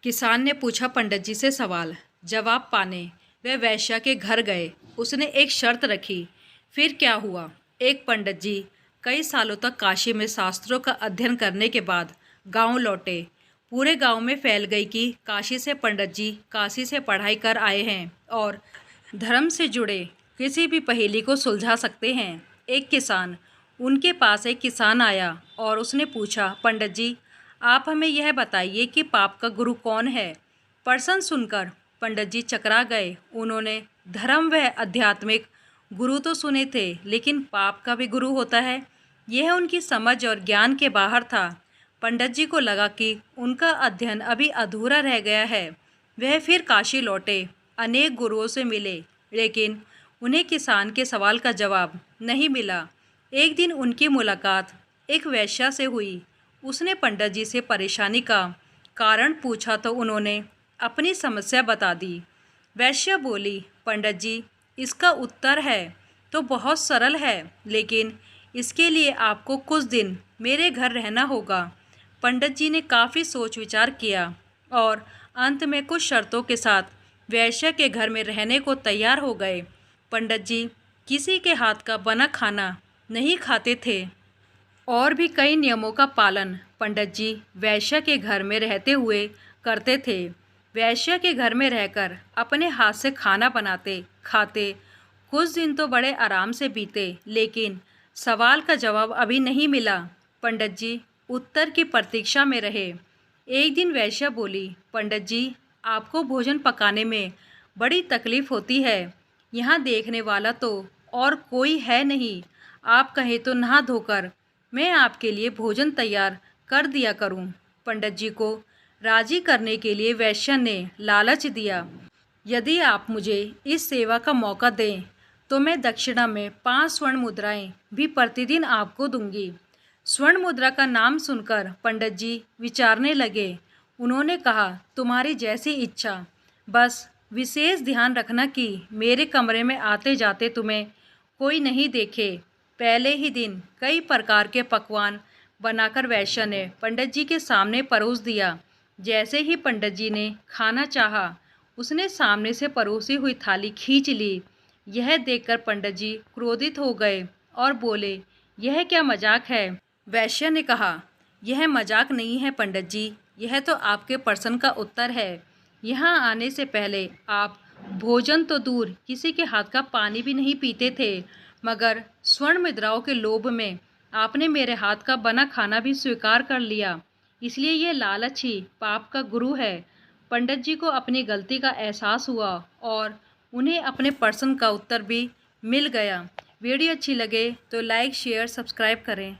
किसान ने पूछा पंडित जी से सवाल। जवाब पाने वह वैश्या के घर गए। उसने एक शर्त रखी। फिर क्या हुआ? एक पंडित जी कई सालों तक काशी में शास्त्रों का अध्ययन करने के बाद गांव लौटे। पूरे गांव में फैल गई कि काशी से पंडित जी काशी से पढ़ाई कर आए हैं और धर्म से जुड़े किसी भी पहेली को सुलझा सकते हैं। एक किसान उनके पास एक किसान आया और उसने पूछा, पंडित जी, आप हमें यह बताइए कि पाप का गुरु कौन है? प्रश्न सुनकर पंडित जी चकरा गए। उन्होंने धर्म व आध्यात्मिक गुरु तो सुने थे, लेकिन पाप का भी गुरु होता है, यह उनकी समझ और ज्ञान के बाहर था। पंडित जी को लगा कि उनका अध्ययन अभी अधूरा रह गया है। वह फिर काशी लौटे, अनेक गुरुओं से मिले, लेकिन उन्हें किसान के सवाल का जवाब नहीं मिला। एक दिन उनकी मुलाकात एक वेश्या से हुई। उसने पंडित जी से परेशानी का कारण पूछा तो उन्होंने अपनी समस्या बता दी। वैश्या बोली, पंडित जी, इसका उत्तर है तो बहुत सरल है, लेकिन इसके लिए आपको कुछ दिन मेरे घर रहना होगा। पंडित जी ने काफ़ी सोच विचार किया और अंत में कुछ शर्तों के साथ वैश्या के घर में रहने को तैयार हो गए। पंडित जी किसी के हाथ का बना खाना नहीं खाते थे और भी कई नियमों का पालन पंडित जी वैश्या के घर में रहते हुए करते थे। वैश्या के घर में रहकर अपने हाथ से खाना बनाते खाते कुछ दिन तो बड़े आराम से बीते, लेकिन सवाल का जवाब अभी नहीं मिला। पंडित जी उत्तर की प्रतीक्षा में रहे। एक दिन वैश्या बोली, पंडित जी, आपको भोजन पकाने में बड़ी तकलीफ होती है। यहाँ देखने वाला तो और कोई है नहीं। आप कहें तो नहा धोकर मैं आपके लिए भोजन तैयार कर दिया करूं। पंडित जी को राजी करने के लिए वैश्या ने लालच दिया। यदि आप मुझे इस सेवा का मौका दें तो मैं दक्षिणा में 5 स्वर्ण मुद्राएं भी प्रतिदिन आपको दूंगी। स्वर्ण मुद्रा का नाम सुनकर पंडित जी विचारने लगे। उन्होंने कहा, तुम्हारी जैसी इच्छा, बस विशेष ध्यान रखना कि मेरे कमरे में आते जाते तुम्हें कोई नहीं देखे। पहले ही दिन कई प्रकार के पकवान बनाकर वैश्या ने पंडित जी के सामने परोस दिया। जैसे ही पंडित जी ने खाना चाहा, उसने सामने से परोसी हुई थाली खींच ली। यह देखकर पंडित जी क्रोधित हो गए और बोले, यह क्या मजाक है? वैश्या ने कहा, यह मजाक नहीं है पंडित जी, यह तो आपके प्रश्न का उत्तर है। यहाँ आने से पहले आप भोजन तो दूर किसी के हाथ का पानी भी नहीं पीते थे, मगर स्वर्ण मुद्राओं के लोभ में आपने मेरे हाथ का बना खाना भी स्वीकार कर लिया। इसलिए ये लालच ही पाप का गुरु है। पंडित जी को अपनी गलती का एहसास हुआ और उन्हें अपने प्रश्न का उत्तर भी मिल गया। वीडियो अच्छी लगे तो लाइक, शेयर, सब्सक्राइब करें।